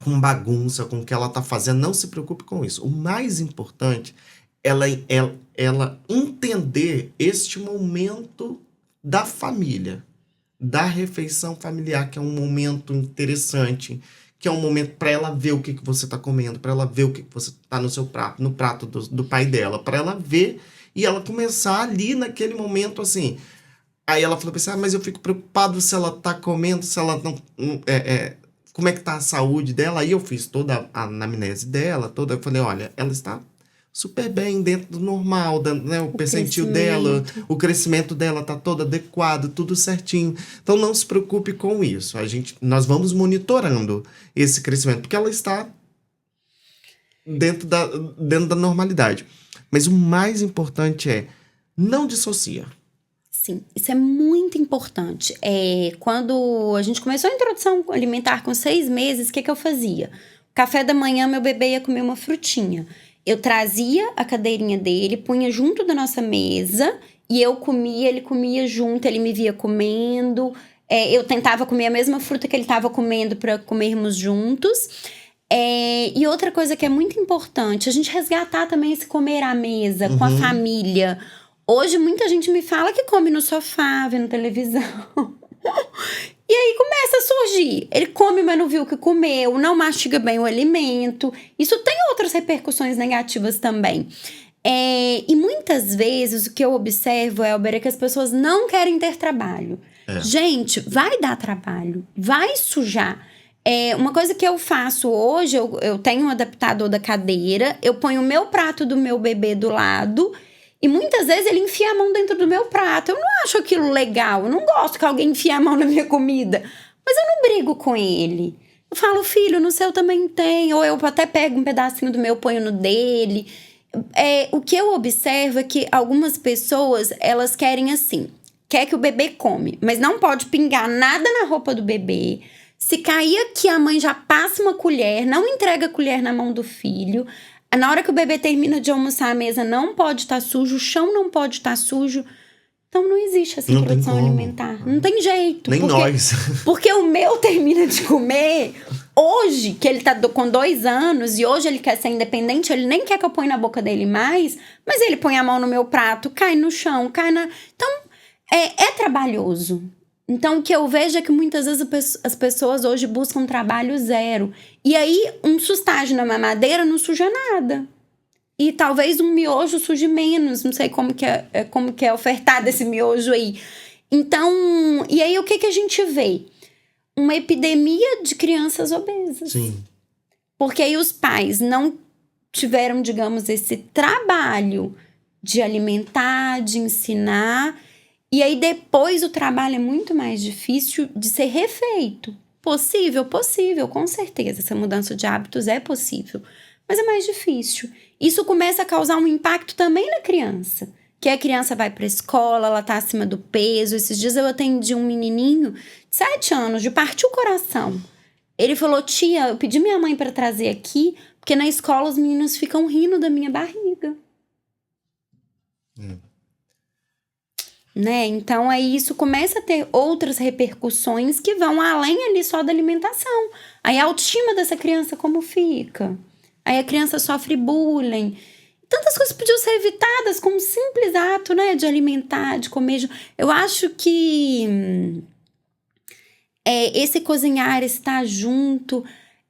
[SPEAKER 1] com bagunça, com o que ela tá fazendo, não se preocupe com isso. O mais importante é ela entender este momento da família, da refeição familiar, que é um momento interessante, que é um momento para ela ver o que você tá comendo, para ela ver o que você tá no seu prato, no prato do pai dela, para ela ver e ela começar ali naquele momento assim. Aí ela falou assim, mas eu fico preocupado se ela tá comendo, se ela não... como é que tá a saúde dela? Aí eu fiz toda a anamnese dela, eu falei, olha, ela está super bem dentro do normal, né? O percentil dela, o crescimento dela tá todo adequado, tudo certinho. Então não se preocupe com isso. Nós vamos monitorando esse crescimento, porque ela está dentro da normalidade. Mas o mais importante é, não dissocia.
[SPEAKER 2] Sim, isso é muito importante. Quando a gente começou a introdução alimentar com 6 meses, o que eu fazia? Café da manhã, meu bebê ia comer uma frutinha. Eu trazia a cadeirinha dele, punha junto da nossa mesa, e eu comia, ele comia junto, ele me via comendo. Eu tentava comer a mesma fruta que ele estava comendo para comermos juntos. E outra coisa que é muito importante, a gente resgatar também esse comer à mesa, com a família. Hoje, muita gente me fala que come no sofá, vendo televisão. E aí começa a surgir. Ele come, mas não viu o que comeu, não mastiga bem o alimento. Isso tem outras repercussões negativas também. E muitas vezes o que eu observo, Elber, é que as pessoas não querem ter trabalho. Gente, vai dar trabalho, vai sujar. Uma coisa que eu faço hoje, eu tenho um adaptador da cadeira, eu ponho o meu prato do meu bebê do lado... E muitas vezes ele enfia a mão dentro do meu prato. Eu não acho aquilo legal. Eu não gosto que alguém enfie a mão na minha comida. Mas eu não brigo com ele. Eu falo, filho, no seu também tem. Ou eu até pego um pedacinho do meu, ponho no dele. O que eu observo é que algumas pessoas, elas querem assim. Quer que o bebê come, mas não pode pingar nada na roupa do bebê. Se cair aqui, a mãe já passa uma colher, não entrega a colher na mão do filho. Na hora que o bebê termina de almoçar, a mesa não pode estar sujo, o chão não pode estar sujo. Então não existe essa introdução alimentar. Não tem jeito.
[SPEAKER 1] Nem nós.
[SPEAKER 2] Porque o meu termina de comer. Hoje, que ele tá com 2 anos e hoje ele quer ser independente, ele nem quer que eu ponha na boca dele mais, mas ele põe a mão no meu prato, cai no chão, cai na... Então, é trabalhoso. Então, o que eu vejo é que muitas vezes as pessoas hoje buscam trabalho zero. E aí, um sustágio na mamadeira não suja nada. E talvez um miojo suje menos. Não sei como que é ofertado esse miojo aí. Então, e aí o que a gente vê? Uma epidemia de crianças obesas.
[SPEAKER 1] Sim.
[SPEAKER 2] Porque aí os pais não tiveram, digamos, esse trabalho de alimentar, de ensinar. E aí depois o trabalho é muito mais difícil de ser refeito. Possível, com certeza. Essa mudança de hábitos é possível. Mas é mais difícil. Isso começa a causar um impacto também na criança. Que a criança vai para a escola, ela tá acima do peso. Esses dias eu atendi um menininho de 7 anos, de partir o coração. Ele falou, tia, eu pedi minha mãe para trazer aqui, porque na escola os meninos ficam rindo da minha barriga. Né? Então, aí isso começa a ter outras repercussões que vão além ali só da alimentação. Aí a autoestima dessa criança como fica? Aí a criança sofre bullying. Tantas coisas podiam ser evitadas com um simples ato, né? De alimentar, de comer. Eu acho que esse cozinhar, esse estar junto,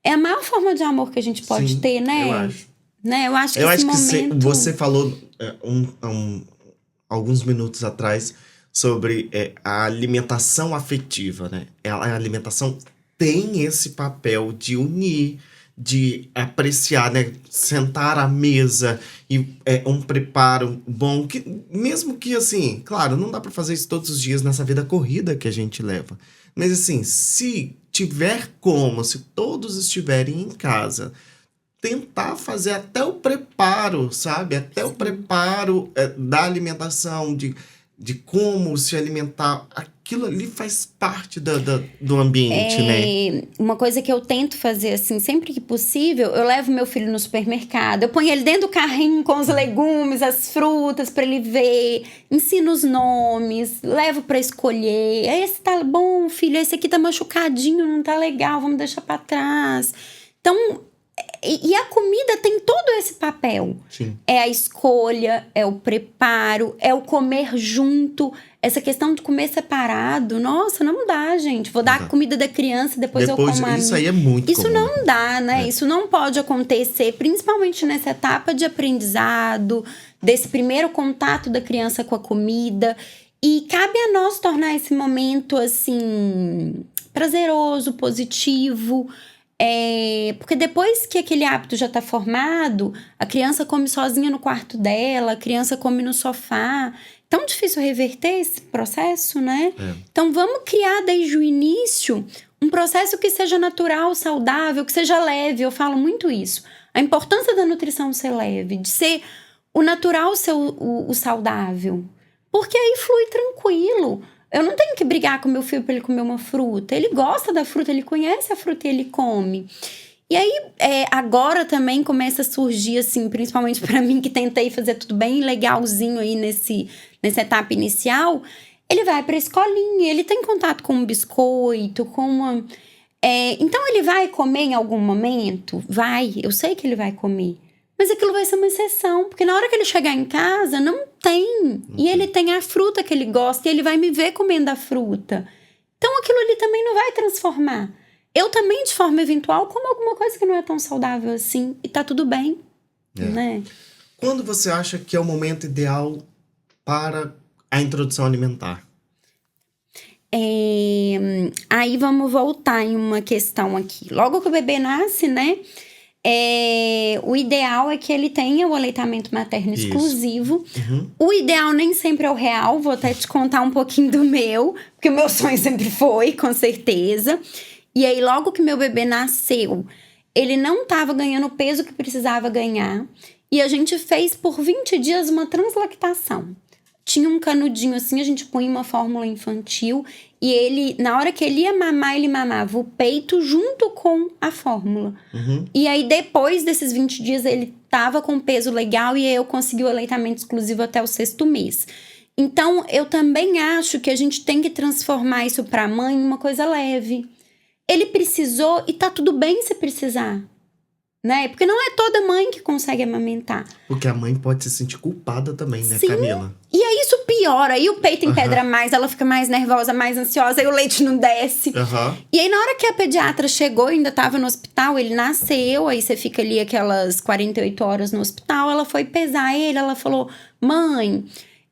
[SPEAKER 2] é a maior forma de amor que a gente pode ter, né?
[SPEAKER 1] Eu acho.
[SPEAKER 2] Né? Eu acho que esse momento...
[SPEAKER 1] você falou alguns minutos atrás sobre a alimentação afetiva, né? A alimentação tem esse papel de unir, de apreciar, né? Sentar à mesa e um preparo bom, que mesmo que assim, claro, não dá para fazer isso todos os dias nessa vida corrida que a gente leva, mas assim, se tiver como, se todos estiverem em casa, tentar fazer até o preparo, sabe? Até o preparo da alimentação, de como se alimentar. Aquilo ali faz parte do ambiente, né?
[SPEAKER 2] Uma coisa que eu tento fazer, assim, sempre que possível, eu levo meu filho no supermercado, eu ponho ele dentro do carrinho com os legumes, as frutas, pra ele ver, ensino os nomes, levo pra escolher. Esse tá bom, filho, esse aqui tá machucadinho, não tá legal, vamos deixar pra trás. Então... E a comida tem todo esse papel.
[SPEAKER 1] Sim.
[SPEAKER 2] É a escolha, é o preparo, é o comer junto. Essa questão de comer separado, nossa, não dá, gente. Vou dar a comida da criança e depois eu como a minha.
[SPEAKER 1] Isso aí é muito
[SPEAKER 2] Isso
[SPEAKER 1] comum.
[SPEAKER 2] não dá, né? Isso não pode acontecer, principalmente nessa etapa de aprendizado, desse primeiro contato da criança com a comida. E cabe a nós tornar esse momento, assim, prazeroso, positivo. Porque depois que aquele hábito já está formado, a criança come sozinha no quarto dela, a criança come no sofá. Tão difícil reverter esse processo, né? Então vamos criar desde o início um processo que seja natural, saudável, que seja leve. Eu falo muito isso. A importância da nutrição ser leve, de ser o natural ser o saudável. Porque aí flui tranquilo. Eu não tenho que brigar com meu filho para ele comer uma fruta. Ele gosta da fruta, ele conhece a fruta e ele come. E aí, agora também começa a surgir, assim, principalmente para mim, que tentei fazer tudo bem legalzinho aí nessa etapa inicial. Ele vai para a escolinha, ele tem contato com um biscoito, com uma... então, ele vai comer em algum momento? Vai, eu sei que ele vai comer. Mas aquilo vai ser uma exceção, porque na hora que ele chegar em casa, não tem. E ele tem a fruta que ele gosta, e ele vai me ver comendo a fruta. Então, aquilo ali também não vai transformar. Eu também, de forma eventual, como alguma coisa que não é tão saudável assim. E tá tudo bem, né?
[SPEAKER 1] Quando você acha que é o momento ideal para a introdução alimentar?
[SPEAKER 2] Aí vamos voltar em uma questão aqui. Logo que o bebê nasce, né? O ideal é que ele tenha o aleitamento materno exclusivo. O ideal nem sempre é o real. Vou até te contar um pouquinho do meu, porque o meu sonho sempre foi, com certeza. E aí, logo que meu bebê nasceu, ele não estava ganhando o peso que precisava ganhar. E a gente fez por 20 dias uma translactação. Tinha um canudinho assim, a gente punha uma fórmula infantil. E ele, na hora que ele ia mamar, ele mamava o peito junto com a fórmula. E aí, depois desses 20 dias, ele tava com peso legal e eu consegui o aleitamento exclusivo até o 6º mês. Então, eu também acho que a gente tem que transformar isso pra mãe em uma coisa leve. Ele precisou e tá tudo bem se precisar. né? Porque não é toda mãe que consegue amamentar.
[SPEAKER 1] Porque a mãe pode se sentir culpada também, né,
[SPEAKER 2] Sim.
[SPEAKER 1] Camila?
[SPEAKER 2] E aí isso piora, aí o peito empedra mais, ela fica mais nervosa, mais ansiosa, aí o leite não desce. E aí na hora que a pediatra chegou, ainda tava no hospital, ele nasceu, aí você fica ali aquelas 48 horas no hospital, ela foi pesar ele, ela falou, mãe,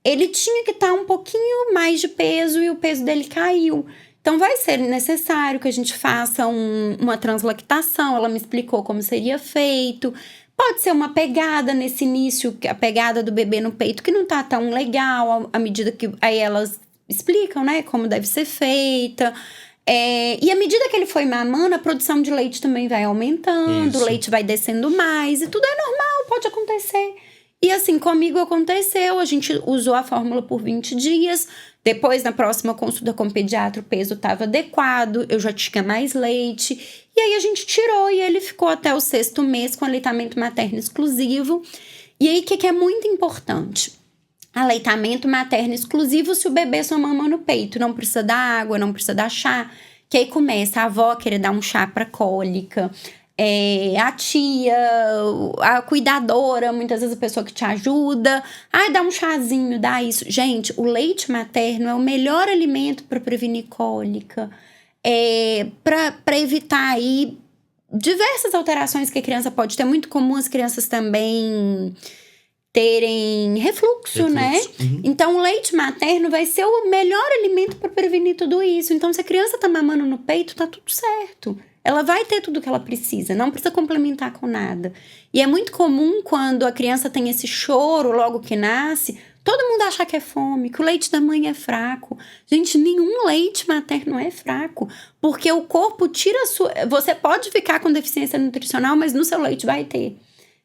[SPEAKER 2] ele tinha que estar um pouquinho mais de peso e o peso dele caiu. Então vai ser necessário que a gente faça uma translactação, ela me explicou como seria feito. Pode ser uma pegada nesse início, a pegada do bebê no peito, que não tá tão legal, à medida que aí elas explicam, né, como deve ser feita. E à medida que ele foi mamando, a produção de leite também vai aumentando,
[SPEAKER 1] Isso.
[SPEAKER 2] o leite vai descendo mais, e tudo é normal, pode acontecer. E assim, comigo aconteceu, a gente usou a fórmula por 20 dias, depois na próxima consulta com o pediatra o peso estava adequado, eu já tinha mais leite, e aí a gente tirou e ele ficou até o 6º mês com aleitamento materno exclusivo. E aí o que é muito importante? Aleitamento materno exclusivo se o bebê só mama no peito, não precisa dar água, não precisa dar chá, que aí começa a avó querer dar um chá para cólica, a tia, a cuidadora, muitas vezes a pessoa que te ajuda, dá um chazinho, dá isso. Gente, o leite materno é o melhor alimento para prevenir cólica, para evitar aí diversas alterações que a criança pode ter. Muito comum as crianças também terem refluxo, né?
[SPEAKER 1] Uhum.
[SPEAKER 2] Então, o leite materno vai ser o melhor alimento para prevenir tudo isso. Então, se a criança tá mamando no peito, tá tudo certo. Ela vai ter tudo que ela precisa, não precisa complementar com nada. E é muito comum quando a criança tem esse choro logo que nasce, todo mundo achar que é fome, que o leite da mãe é fraco. Gente, nenhum leite materno é fraco, porque o corpo tira a sua... Você pode ficar com deficiência nutricional, mas no seu leite vai ter.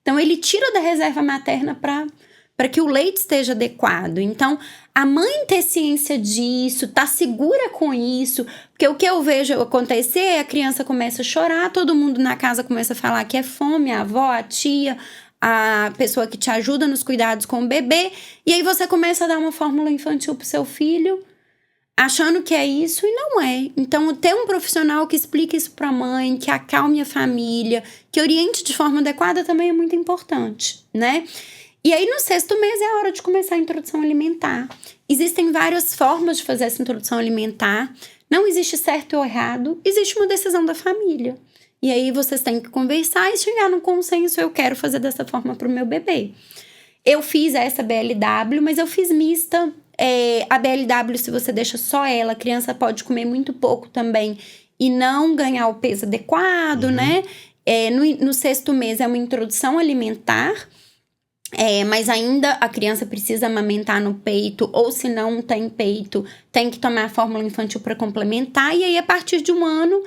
[SPEAKER 2] Então, ele tira da reserva materna para que o leite esteja adequado. Então, a mãe ter ciência disso, tá segura com isso, porque o que eu vejo acontecer é a criança começa a chorar, todo mundo na casa começa a falar que é fome, a avó, a tia, a pessoa que te ajuda nos cuidados com o bebê, e aí você começa a dar uma fórmula infantil pro seu filho, achando que é isso e não é. Então, ter um profissional que explique isso pra mãe, que acalme a família, que oriente de forma adequada também é muito importante, né? E aí, no 6º mês é a hora de começar a introdução alimentar. Existem várias formas de fazer essa introdução alimentar. Não existe certo ou errado, existe uma decisão da família. E aí, vocês têm que conversar e chegar num consenso, eu quero fazer dessa forma pro meu bebê. Eu fiz essa BLW, mas eu fiz mista. A BLW, se você deixa só ela, a criança pode comer muito pouco também e não ganhar o peso adequado, né? No 6º mês é uma introdução alimentar, mas ainda a criança precisa amamentar no peito, ou se não tem peito, tem que tomar a fórmula infantil para complementar. E aí, a partir de 1 ano,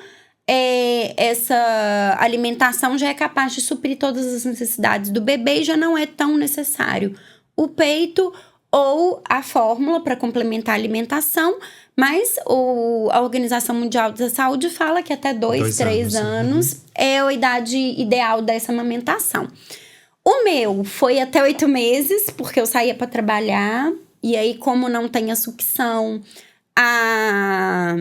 [SPEAKER 2] essa alimentação já é capaz de suprir todas as necessidades do bebê e já não é tão necessário o peito ou a fórmula para complementar a alimentação, mas a Organização Mundial da Saúde fala que até 2-3 anos é a idade ideal dessa amamentação. O meu foi até 8 meses, porque eu saía para trabalhar, e aí como não tem a sucção, a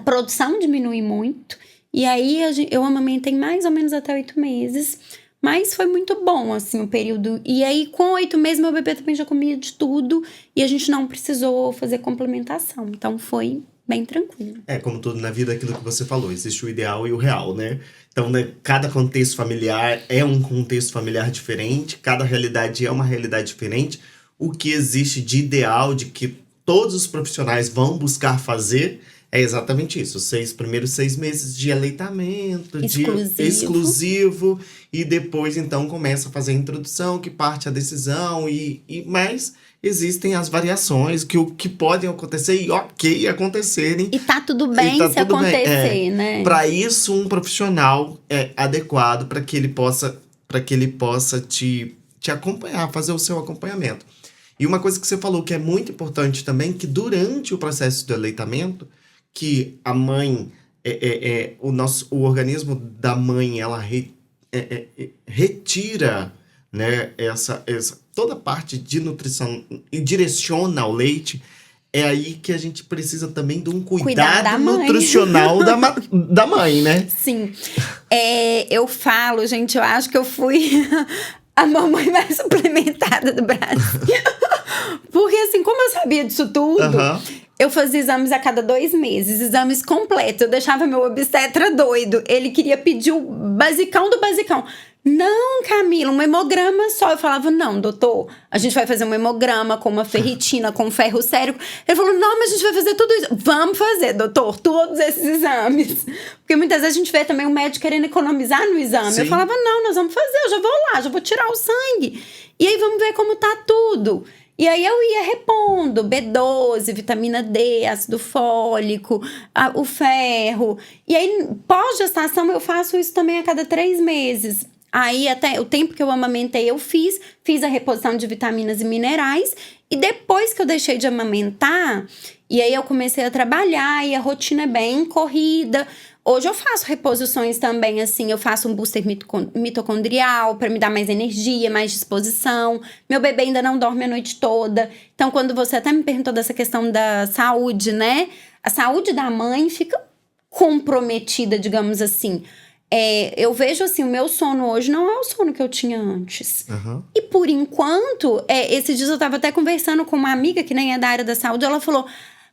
[SPEAKER 2] produção diminui muito, e aí eu amamentei mais ou menos até 8 meses, mas foi muito bom, assim, o período. E aí, com 8 meses, meu bebê também já comia de tudo, e a gente não precisou fazer complementação, então foi bem tranquilo.
[SPEAKER 1] Como tudo na vida, aquilo que você falou, existe o ideal e o real, né? Então, né, cada contexto familiar é um contexto familiar diferente, cada realidade é uma realidade diferente. O que existe de ideal, de que todos os profissionais vão buscar fazer, é exatamente isso. Os primeiros 6 meses de aleitamento, exclusivo, e depois, então, começa a fazer a introdução, que parte a decisão, mas existem as variações que podem acontecer e acontecerem.
[SPEAKER 2] E tá tudo bem se acontecer, né?
[SPEAKER 1] Para isso, um profissional é adequado para que ele possa te acompanhar, fazer o seu acompanhamento. E uma coisa que você falou que é muito importante também, que durante o processo do aleitamento, que a mãe, o organismo da mãe, ela retira, né, essa toda a parte de nutrição e direciona ao leite, é aí que a gente precisa também de um
[SPEAKER 2] Cuidar da
[SPEAKER 1] cuidado
[SPEAKER 2] mãe.
[SPEAKER 1] nutricional da mãe, né?
[SPEAKER 2] Sim. Eu falo, gente, eu acho que eu fui a mamãe mais suplementada do Brasil. Porque, assim, como eu sabia disso tudo,
[SPEAKER 1] Aham.
[SPEAKER 2] eu fazia exames a cada 2 meses, exames completos. Eu deixava meu obstetra doido. Ele queria pedir o basicão do basicão. Não, Camila, um hemograma só. Eu falava, não, doutor, a gente vai fazer um hemograma com uma ferritina, com ferro sérico. Ele falou, não, mas a gente vai fazer tudo isso. Vamos fazer, doutor, todos esses exames. Porque muitas vezes a gente vê também o médico querendo economizar no exame.
[SPEAKER 1] Sim.
[SPEAKER 2] Eu falava, não, nós vamos fazer, eu já vou lá, já vou tirar o sangue. E aí vamos ver como tá tudo. E aí eu ia repondo B12, vitamina D, ácido fólico, o ferro. E aí, pós-gestação, eu faço isso também a cada 3 meses. Aí, até o tempo que eu amamentei, eu fiz a reposição de vitaminas e minerais. E depois que eu deixei de amamentar, e aí eu comecei a trabalhar, e a rotina é bem corrida. Hoje eu faço reposições também, assim, eu faço um booster mitocondrial para me dar mais energia, mais disposição. Meu bebê ainda não dorme a noite toda. Então, quando você até me perguntou dessa questão da saúde, né? A saúde da mãe fica comprometida, digamos assim. Eu vejo assim, o meu sono hoje não é o sono que eu tinha antes.
[SPEAKER 1] Aham.
[SPEAKER 2] E por enquanto, esses dias eu tava até conversando com uma amiga que nem é da área da saúde, ela falou,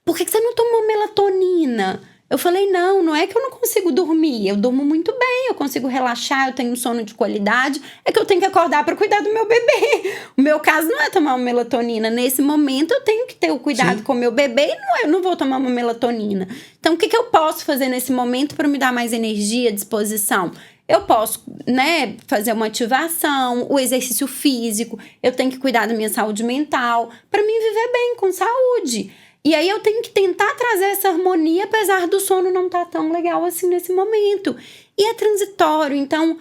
[SPEAKER 2] por que você não toma melatonina? Eu falei, não é que eu não consigo dormir, eu durmo muito bem, eu consigo relaxar, eu tenho um sono de qualidade, é que eu tenho que acordar para cuidar do meu bebê. O meu caso não é tomar uma melatonina, nesse momento eu tenho que ter o cuidado
[SPEAKER 1] Sim.
[SPEAKER 2] com o meu bebê e eu não vou tomar uma melatonina. Então, o que eu posso fazer nesse momento para me dar mais energia, disposição? Eu posso, né, fazer uma ativação, o exercício físico, eu tenho que cuidar da minha saúde mental, para mim viver bem, com saúde. E aí eu tenho que tentar trazer essa harmonia, apesar do sono não estar tão legal assim nesse momento. E é transitório, então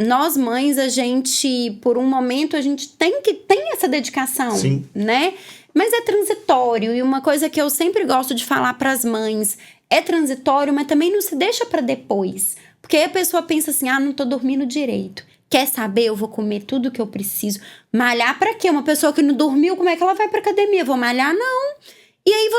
[SPEAKER 2] nós mães, a gente, por um momento, a gente tem essa dedicação,
[SPEAKER 1] Sim.
[SPEAKER 2] né? Mas é transitório, e uma coisa que eu sempre gosto de falar para as mães, é transitório, mas também não se deixa para depois. Porque aí a pessoa pensa assim, não tô dormindo direito. Quer saber? Eu vou comer tudo que eu preciso. Malhar pra quê? Uma pessoa que não dormiu, como é que ela vai pra academia? Vou malhar? Não. E aí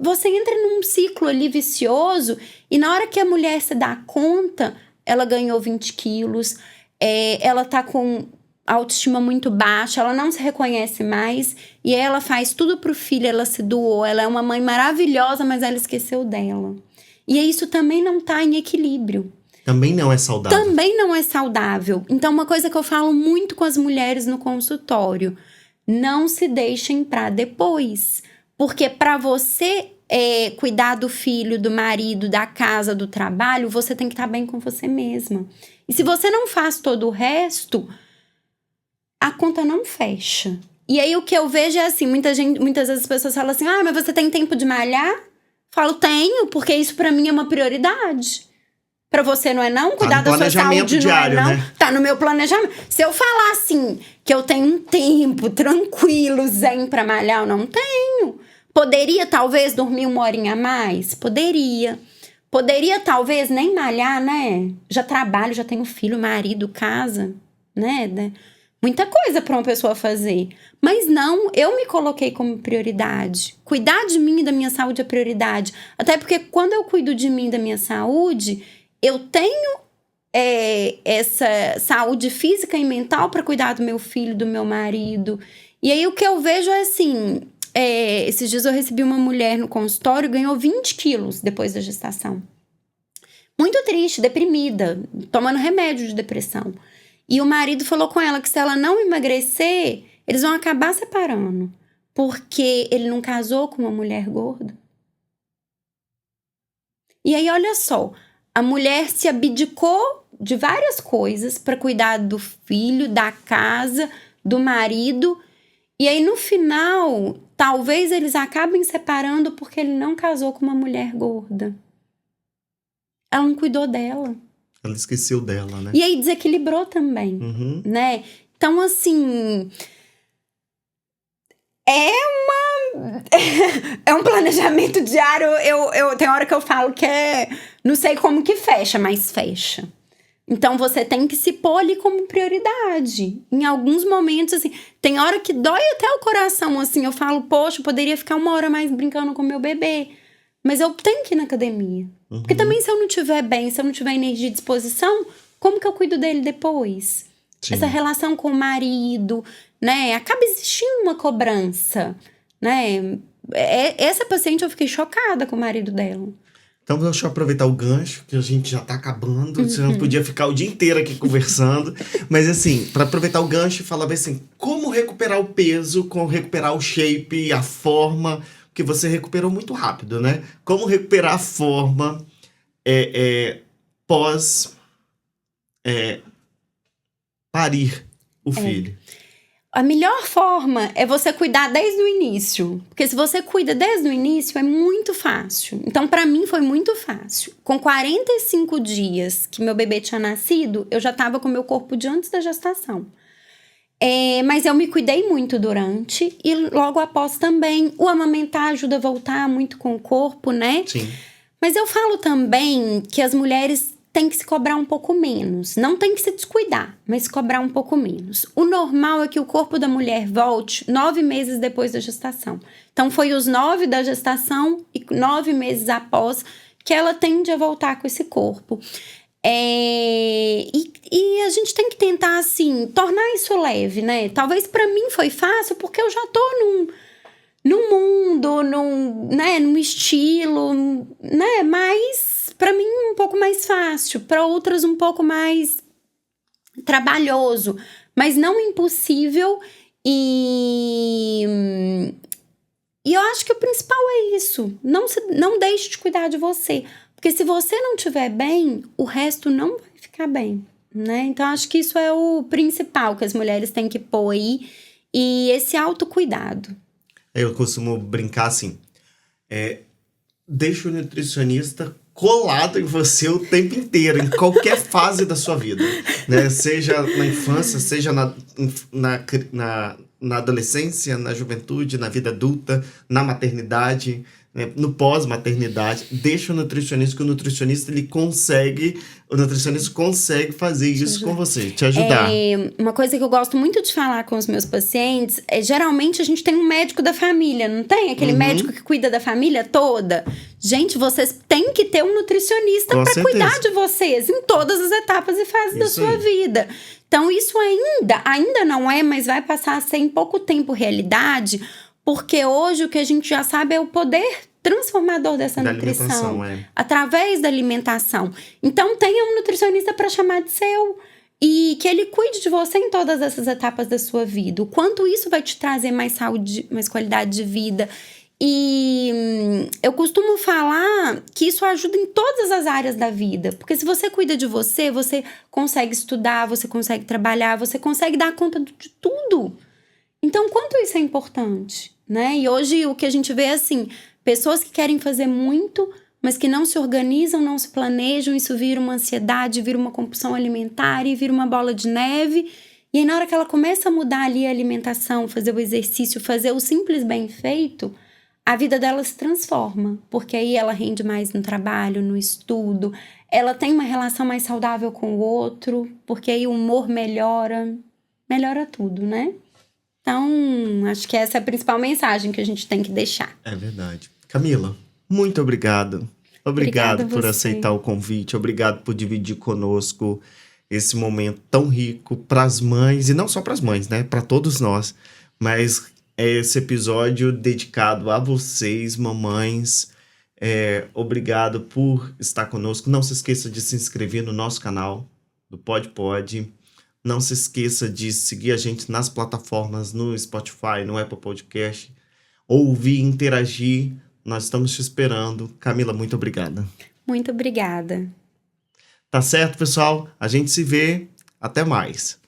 [SPEAKER 2] você entra num ciclo ali vicioso, e na hora que a mulher se dá conta, ela ganhou 20 quilos, ela tá com autoestima muito baixa, ela não se reconhece mais, e aí ela faz tudo pro filho, ela se doou, ela é uma mãe maravilhosa, mas ela esqueceu dela. E aí isso também não tá em equilíbrio.
[SPEAKER 1] Também não é saudável.
[SPEAKER 2] Também não é saudável. Então, uma coisa que eu falo muito com as mulheres no consultório, não se deixem para depois. Porque para você cuidar do filho, do marido, da casa, do trabalho, você tem que estar bem com você mesma. E se você não faz todo o resto, a conta não fecha. E aí o que eu vejo é assim, muitas vezes as pessoas falam assim, mas você tem tempo de malhar? Falo, tenho, porque isso para mim é uma prioridade. Pra você não é não? Cuidar da sua saúde
[SPEAKER 1] diário,
[SPEAKER 2] não é não?
[SPEAKER 1] né?
[SPEAKER 2] Tá no meu planejamento. Se eu falar assim, que eu tenho um tempo tranquilo, zen pra malhar, eu não tenho. Poderia, talvez, dormir 1 horinha a mais? Poderia. Poderia, talvez, nem malhar, né? Já trabalho, já tenho filho, marido, casa, né? Muita coisa pra uma pessoa fazer. Mas não, eu me coloquei como prioridade. Cuidar de mim e da minha saúde é prioridade. Até porque quando eu cuido de mim e da minha saúde, eu tenho essa saúde física e mental para cuidar do meu filho, do meu marido. E aí o que eu vejo é assim, esses dias eu recebi uma mulher no consultório, ganhou 20 quilos depois da gestação. Muito triste, deprimida, tomando remédio de depressão. E o marido falou com ela que se ela não emagrecer, eles vão acabar separando. Porque ele não casou com uma mulher gorda. E aí, olha só, a mulher se abdicou de várias coisas para cuidar do filho, da casa, do marido. E aí, no final, talvez eles acabem separando porque ele não casou com uma mulher gorda. Ela não cuidou dela.
[SPEAKER 1] Ela esqueceu dela, né?
[SPEAKER 2] E aí desequilibrou também, né? Então, assim, é um planejamento diário. Eu tem hora que eu falo que não sei como que fecha, mas fecha. Então, você tem que se pôr ali como prioridade. Em alguns momentos, assim, tem hora que dói até o coração, assim. Eu falo, poxa, eu poderia ficar 1 hora mais brincando com meu bebê. Mas eu tenho que ir na academia. Porque também, se eu não estiver bem, se eu não tiver energia e disposição, como que eu cuido dele depois?
[SPEAKER 1] Sim.
[SPEAKER 2] Essa relação com o marido, né? Acaba existindo uma cobrança, né? Essa paciente, eu fiquei chocada com o marido dela.
[SPEAKER 1] Então, deixa eu aproveitar o gancho, que a gente já tá acabando. Você não podia ficar o dia inteiro aqui conversando. Mas, assim, para aproveitar o gancho e falar bem assim, como recuperar o peso, como recuperar o shape, a forma, que você recuperou muito rápido, né? Como recuperar a forma pós parir o filho.
[SPEAKER 2] A melhor forma é você cuidar desde o início. Porque se você cuida desde o início, é muito fácil. Então, pra mim, foi muito fácil. Com 45 dias que meu bebê tinha nascido, eu já tava com o meu corpo de antes da gestação. Mas eu me cuidei muito durante e logo após também. O amamentar ajuda a voltar muito com o corpo, né?
[SPEAKER 1] Sim.
[SPEAKER 2] Mas eu falo também que as mulheres têm que se cobrar um pouco menos. Não tem que se descuidar, mas se cobrar um pouco menos. O normal é que o corpo da mulher volte 9 meses depois da gestação. Então, foi os 9 da gestação e 9 meses após que ela tende a voltar com esse corpo. E a gente tem que tentar, assim, tornar isso leve, né? Talvez pra mim foi fácil porque eu já tô num mundo, num estilo, né? Mas para mim um pouco mais fácil, para outras um pouco mais trabalhoso, mas não impossível. E eu acho que o principal é isso. Não deixe de cuidar de você. Porque se você não estiver bem, o resto não vai ficar bem, né? Então, acho que isso é o principal que as mulheres têm que pôr aí. E esse autocuidado.
[SPEAKER 1] Eu costumo brincar assim, deixa o nutricionista colado em você o tempo inteiro, em qualquer fase da sua vida, né? Seja na infância, seja na adolescência, na juventude, na vida adulta, na maternidade, né? No pós-maternidade. Deixa o nutricionista, que o nutricionista consegue fazer isso com você, te ajudar.
[SPEAKER 2] Uma coisa que eu gosto muito de falar com os meus pacientes geralmente a gente tem um médico da família, não tem? Aquele médico que cuida da família toda. Gente, vocês têm que ter um nutricionista para cuidar de vocês em todas as etapas e fases da sua vida. Então, isso ainda não é, mas vai passar a ser em pouco tempo realidade, porque hoje o que a gente já sabe é o poder transformador dessa nutrição, através da alimentação. Então, tenha um nutricionista para chamar de seu e que ele cuide de você em todas essas etapas da sua vida. O quanto isso vai te trazer mais saúde, mais qualidade de vida. E eu costumo falar que isso ajuda em todas as áreas da vida. Porque se você cuida de você, você consegue estudar, você consegue trabalhar, você consegue dar conta de tudo. Então, quanto isso é importante, né? E hoje o que a gente vê é assim, pessoas que querem fazer muito, mas que não se organizam, não se planejam, isso vira uma ansiedade, vira uma compulsão alimentar e vira uma bola de neve. E aí, na hora que ela começa a mudar ali a alimentação, fazer o exercício, fazer o simples bem feito, a vida dela se transforma, porque aí ela rende mais no trabalho, no estudo, ela tem uma relação mais saudável com o outro, porque aí o humor melhora tudo, né? Então, acho que essa é a principal mensagem que a gente tem que deixar.
[SPEAKER 1] É verdade. Camila, muito obrigado. Obrigado por aceitar o convite, obrigado por dividir conosco esse momento tão rico para as mães, e não só para as mães, né? Para todos nós, mas esse episódio dedicado a vocês, mamães. Obrigado por estar conosco. Não se esqueça de se inscrever no nosso canal do Pode. Não se esqueça de seguir a gente nas plataformas, no Spotify, no Apple Podcast. Ouvir, interagir. Nós estamos te esperando. Camila, muito obrigada.
[SPEAKER 2] Muito obrigada.
[SPEAKER 1] Tá certo, pessoal? A gente se vê. Até mais.